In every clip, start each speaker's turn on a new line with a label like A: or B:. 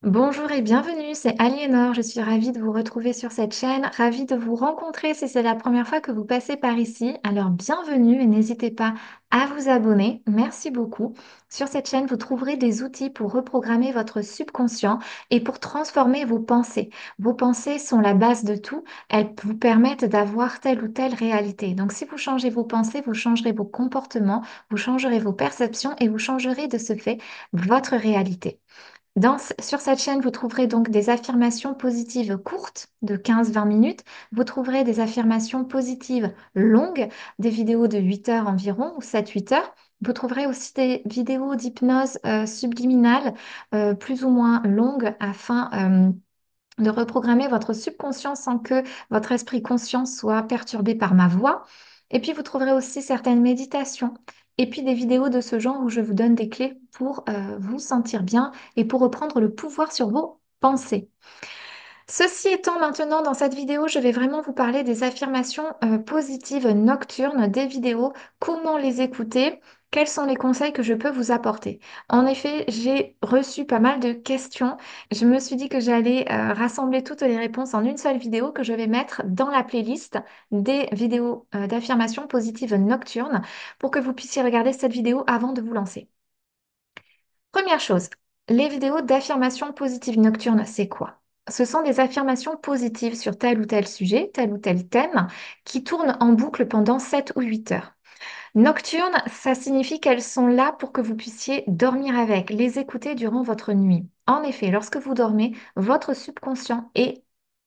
A: Bonjour et bienvenue, c'est Aliénor. Je suis ravie de vous retrouver sur cette chaîne, ravie de vous rencontrer si c'est la première fois que vous passez par ici. Alors bienvenue et n'hésitez pas à vous abonner. Merci beaucoup. Sur cette chaîne, vous trouverez des outils pour reprogrammer votre subconscient et pour transformer vos pensées. Vos pensées sont la base de tout. Elles vous permettent d'avoir telle ou telle réalité. Donc si vous changez vos pensées, vous changerez vos comportements, vous changerez vos perceptions et vous changerez de ce fait votre réalité. Sur cette chaîne, vous trouverez donc des affirmations positives courtes de 15-20 minutes. Vous trouverez des affirmations positives longues, des vidéos de 8 heures environ ou 7-8 heures. Vous trouverez aussi des vidéos d'hypnose subliminale plus ou moins longues afin de reprogrammer votre subconscient sans que votre esprit conscient soit perturbé par ma voix. Et puis, vous trouverez aussi certaines méditations et puis des vidéos de ce genre où je vous donne des clés pour vous sentir bien et pour reprendre le pouvoir sur vos pensées. Ceci étant, maintenant, dans cette vidéo, je vais vraiment vous parler des affirmations positives nocturnes, des vidéos, comment les écouter, quels sont les conseils que je peux vous apporter. En effet, j'ai reçu pas mal de questions. Je me suis dit que j'allais rassembler toutes les réponses en une seule vidéo que je vais mettre dans la playlist des vidéos d'affirmations positives nocturnes pour que vous puissiez regarder cette vidéo avant de vous lancer. Première chose, les vidéos d'affirmations positives nocturnes, c'est quoi? Ce sont des affirmations positives sur tel ou tel sujet, tel ou tel thème, qui tournent en boucle pendant 7 ou 8 heures. Nocturnes, ça signifie qu'elles sont là pour que vous puissiez dormir avec, les écouter durant votre nuit. En effet, lorsque vous dormez, votre subconscient est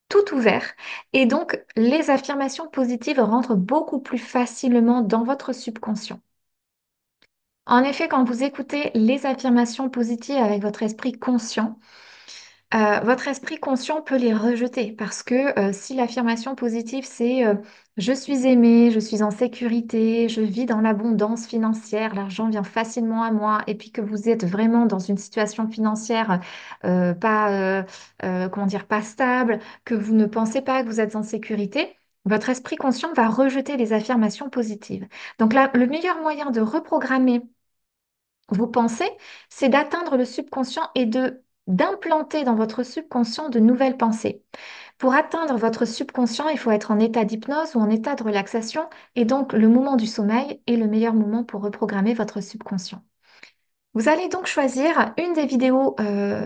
A: tout ouvert et donc les affirmations positives rentrent beaucoup plus facilement dans votre subconscient. En effet, quand vous écoutez les affirmations positives avec votre esprit conscient peut les rejeter parce que si l'affirmation positive c'est je suis aimé, je suis en sécurité, je vis dans l'abondance financière, l'argent vient facilement à moi, et puis que vous êtes vraiment dans une situation financière pas comment dire pas stable, que vous ne pensez pas que vous êtes en sécurité. Votre esprit conscient va rejeter les affirmations positives. Donc là, le meilleur moyen de reprogrammer vos pensées, c'est d'atteindre le subconscient et de d'implanter dans votre subconscient de nouvelles pensées. Pour atteindre votre subconscient, il faut être en état d'hypnose ou en état de relaxation, et donc le moment du sommeil est le meilleur moment pour reprogrammer votre subconscient. Vous allez donc choisir une des vidéos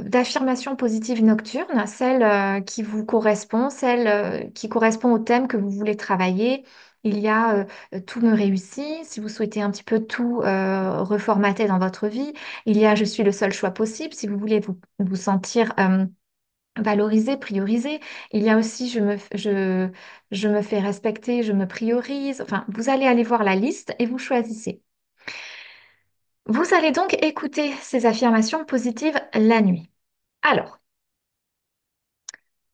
A: d'affirmation positive nocturne, celle qui vous correspond, celle qui correspond au thème que vous voulez travailler. Il y a Tout me réussit, si vous souhaitez un petit peu tout reformater dans votre vie. Il y a Je suis le seul choix possible, si vous voulez vous sentir valorisé, priorisé. Il y a aussi je me fais respecter, je me priorise. Enfin, vous allez aller voir la liste et vous choisissez. Vous allez donc écouter ces affirmations positives la nuit. Alors,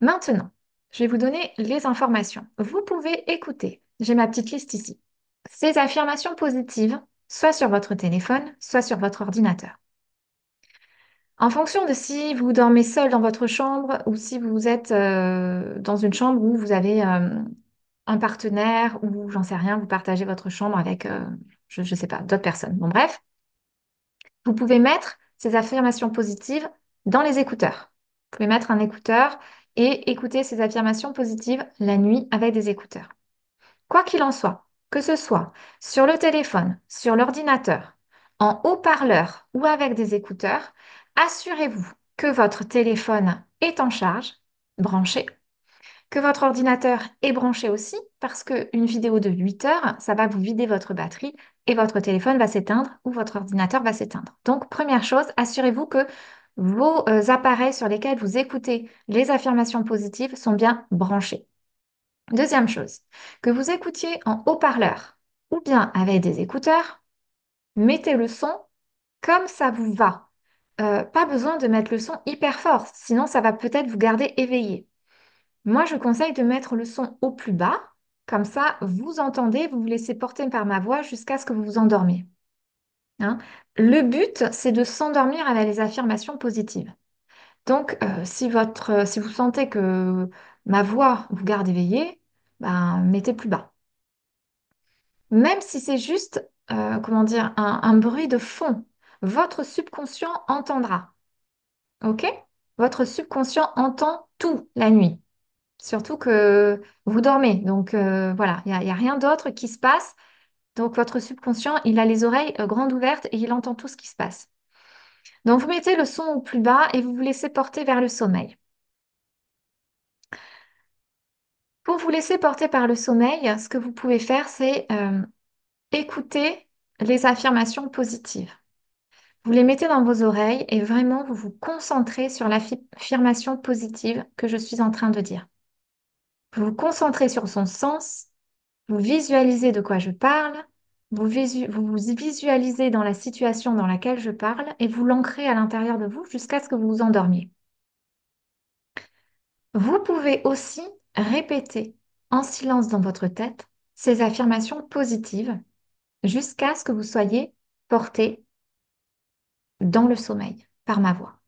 A: maintenant, je vais vous donner les informations. Vous pouvez écouter, j'ai ma petite liste ici, ces affirmations positives, soit sur votre téléphone, soit sur votre ordinateur. En fonction de si vous dormez seul dans votre chambre ou si vous êtes dans une chambre où vous avez un partenaire ou j'en sais rien, vous partagez votre chambre avec, je ne sais pas, d'autres personnes. Bon, bref. Vous pouvez mettre ces affirmations positives dans les écouteurs. Vous pouvez mettre un écouteur et écouter ces affirmations positives la nuit avec des écouteurs. Quoi qu'il en soit, que ce soit sur le téléphone, sur l'ordinateur, en haut-parleur ou avec des écouteurs, assurez-vous que votre téléphone est en charge, branché, que votre ordinateur est branché aussi, parce qu'une vidéo de 8 heures, ça va vous vider votre batterie et votre téléphone va s'éteindre ou votre ordinateur va s'éteindre. Donc, première chose, assurez-vous que vos appareils sur lesquels vous écoutez les affirmations positives sont bien branchés. Deuxième chose, que vous écoutiez en haut-parleur ou bien avec des écouteurs, mettez le son comme ça vous va. Pas besoin de mettre le son hyper fort, sinon ça va peut-être vous garder éveillé. Moi, je conseille de mettre le son au plus bas, comme ça, vous entendez, vous vous laissez porter par ma voix jusqu'à ce que vous vous endormiez. Hein. Le but, c'est de s'endormir avec les affirmations positives. Donc, si vous sentez que ma voix vous garde éveillé, ben, mettez plus bas. Même si c'est juste, comment dire, un bruit de fond, votre subconscient entendra. OK? Votre subconscient entend tout la nuit, surtout que vous dormez. Donc voilà, il y a rien d'autre qui se passe. Donc votre subconscient, il a les oreilles grandes ouvertes et il entend tout ce qui se passe. Donc vous mettez le son au plus bas et vous vous laissez porter vers le sommeil. Pour vous laisser porter par le sommeil, ce que vous pouvez faire, c'est écouter les affirmations positives. Vous les mettez dans vos oreilles et vraiment vous vous concentrez sur l'affirmation positive que je suis en train de dire. Vous vous concentrez sur son sens, vous visualisez de quoi je parle, vous visualisez dans la situation dans laquelle je parle et vous l'ancrez à l'intérieur de vous jusqu'à ce que vous vous endormiez. Vous pouvez aussi répéter en silence dans votre tête ces affirmations positives jusqu'à ce que vous soyez porté dans le sommeil par ma voix.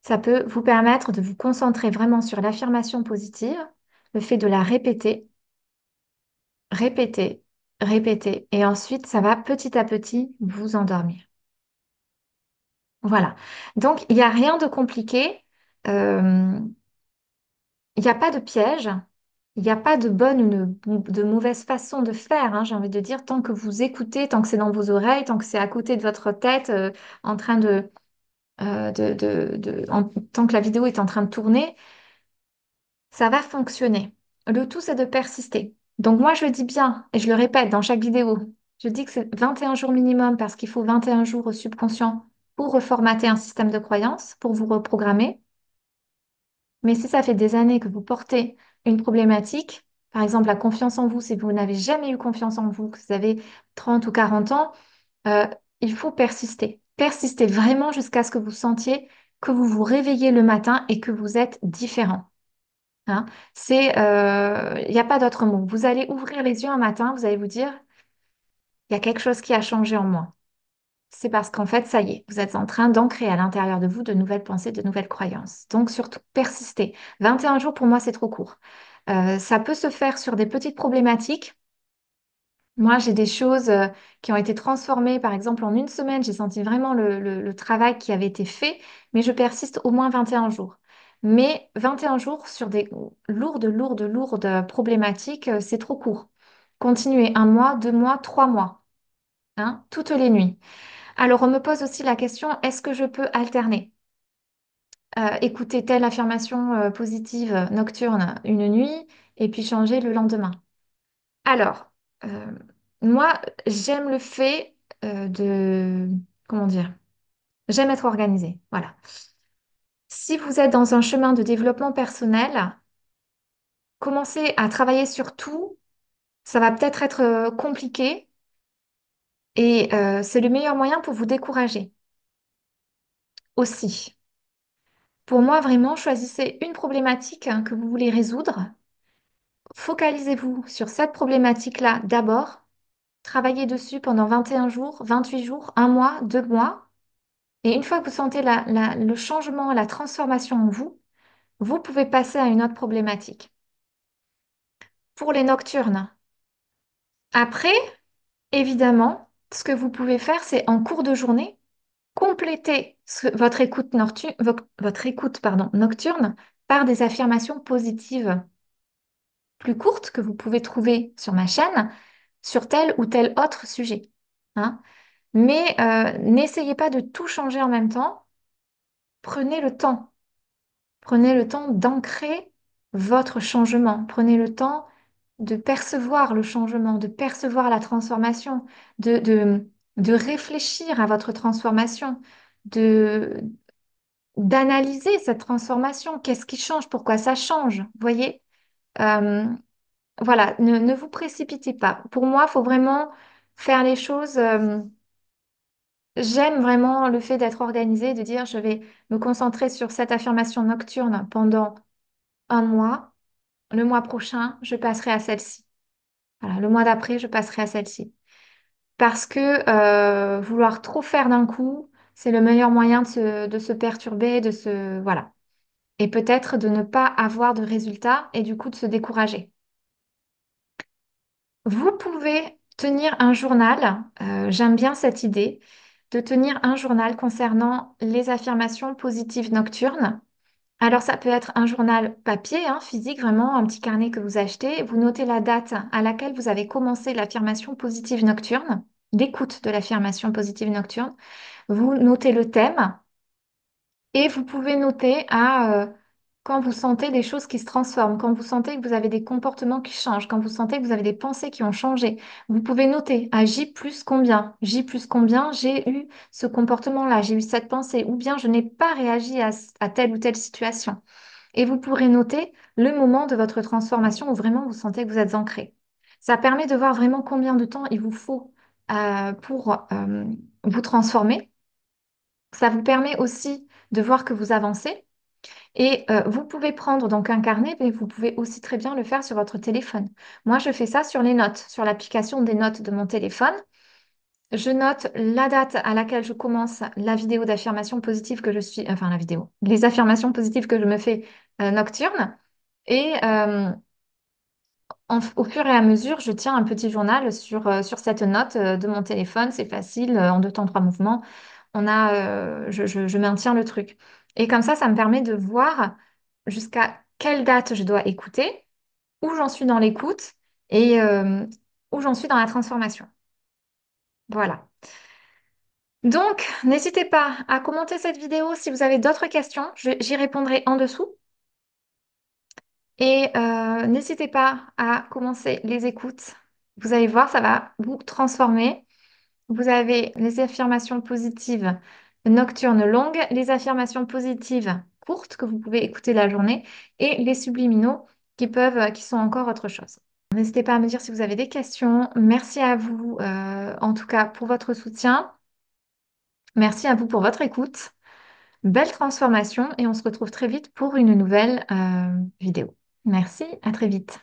A: Ça peut vous permettre de vous concentrer vraiment sur l'affirmation positive, le fait de la répéter, répéter, répéter, et ensuite ça va petit à petit vous endormir. Voilà. Donc il n'y a rien de compliqué, euh, il n'y a pas de piège, il n'y a pas de bonne ou de mauvaise façon de faire, hein, j'ai envie de dire, tant que vous écoutez, tant que c'est dans vos oreilles, tant que c'est à côté de votre tête, en train tant que la vidéo est en train de tourner, ça va fonctionner. Le tout, c'est de persister. Donc moi, je dis bien, et je le répète dans chaque vidéo, je dis que c'est 21 jours minimum parce qu'il faut 21 jours au subconscient pour reformater un système de croyance, pour vous reprogrammer. Mais si ça fait des années que vous portez une problématique, par exemple la confiance en vous, si vous n'avez jamais eu confiance en vous, que vous avez 30 ou 40 ans, euh, il faut persister. Persister vraiment jusqu'à ce que vous sentiez que vous vous réveillez le matin et que vous êtes différent. Hein. Il n'y a pas d'autre mot. Vous allez ouvrir les yeux un matin, vous allez vous dire, il y a quelque chose qui a changé en moi. C'est parce qu'en fait, ça y est, vous êtes en train d'ancrer à l'intérieur de vous de nouvelles pensées, de nouvelles croyances. Donc surtout, persistez. 21 jours, pour moi, c'est trop court. Ça peut se faire sur des petites problématiques. Moi, j'ai des choses qui ont été transformées, par exemple, en une semaine, j'ai senti vraiment le travail qui avait été fait, mais je persiste au moins 21 jours. Mais 21 jours sur des lourdes problématiques, c'est trop court. Continuez un mois, 2 mois, 3 mois, hein, toutes les nuits. Alors, on me pose aussi la question, est-ce que je peux alterner? Écouter telle affirmation positive nocturne une nuit et puis changer le lendemain. Alors, euh, moi, j'aime le fait comment dire, j'aime être organisée. Voilà. Si vous êtes dans un chemin de développement personnel, commencez à travailler sur tout. Ça va peut-être être compliqué et c'est le meilleur moyen pour vous décourager aussi. Pour moi, vraiment, choisissez une problématique hein, que vous voulez résoudre. Focalisez-vous sur cette problématique-là d'abord. Travaillez dessus pendant 21 jours, 28 jours, un mois, 2 mois. Et une fois que vous sentez le changement, la transformation en vous, vous pouvez passer à une autre problématique. Pour les nocturnes, après, évidemment, ce que vous pouvez faire, c'est en cours de journée, compléter votre écoute, votre écoute, pardon, nocturne par des affirmations positives plus courtes que vous pouvez trouver sur ma chaîne sur tel ou tel autre sujet. Hein. Mais n'essayez pas de tout changer en même temps. Prenez le temps. Prenez le temps d'ancrer votre changement. Prenez le temps de percevoir le changement, de percevoir la transformation, de réfléchir à votre transformation, de, d'analyser cette transformation. Qu'est-ce qui change? Pourquoi ça change? Vous voyez? Euh, voilà, ne vous précipitez pas. Pour moi, il faut vraiment faire les choses. J'aime vraiment le fait d'être organisée, de dire je vais me concentrer sur cette affirmation nocturne pendant un mois. Le mois prochain, je passerai à celle-ci. Voilà, le mois d'après, je passerai à celle-ci. Parce que vouloir trop faire d'un coup, c'est le meilleur moyen de se perturber, voilà. Et peut-être de ne pas avoir de résultats et du coup de se décourager. Vous pouvez tenir un journal, j'aime bien cette idée, de tenir un journal concernant les affirmations positives nocturnes. Alors, ça peut être un journal papier, hein, physique, vraiment un petit carnet que vous achetez. Vous notez la date à laquelle vous avez commencé l'affirmation positive nocturne, l'écoute de l'affirmation positive nocturne. Vous notez le thème et vous pouvez noter quand vous sentez des choses qui se transforment, quand vous sentez que vous avez des comportements qui changent, quand vous sentez que vous avez des pensées qui ont changé. Vous pouvez noter à J plus combien. J plus combien, j'ai eu ce comportement-là, j'ai eu cette pensée, ou bien je n'ai pas réagi à telle ou telle situation. Et vous pourrez noter le moment de votre transformation où vraiment vous sentez que vous êtes ancré. Ça permet de voir vraiment combien de temps il vous faut pour vous transformer. Ça vous permet aussi de voir que vous avancez. Et vous pouvez prendre donc un carnet, mais vous pouvez aussi très bien le faire sur votre téléphone. Moi, je fais ça sur les notes, sur l'application des notes de mon téléphone. Je note la date à laquelle je commence la vidéo d'affirmation positive que je suis, enfin la vidéo, les affirmations positives que je me fais nocturnes. Et au fur et à mesure, je tiens un petit journal sur cette note de mon téléphone. C'est facile, en deux temps, trois mouvements. Je maintiens le truc. Et comme ça me permet de voir jusqu'à quelle date je dois écouter, où j'en suis dans l'écoute et où j'en suis dans la transformation. Voilà. Donc, n'hésitez pas à commenter cette vidéo si vous avez d'autres questions. J'y répondrai en dessous. Et n'hésitez pas à commencer les écoutes. Vous allez voir, ça va vous transformer. Vous avez les affirmations positives nocturnes longues, les affirmations positives courtes que vous pouvez écouter la journée et les subliminaux qui sont encore autre chose. N'hésitez pas à me dire si vous avez des questions. Merci à vous, en tout cas, pour votre soutien. Merci à vous pour votre écoute. Belle transformation et on se retrouve très vite pour une nouvelle vidéo. Merci, à très vite.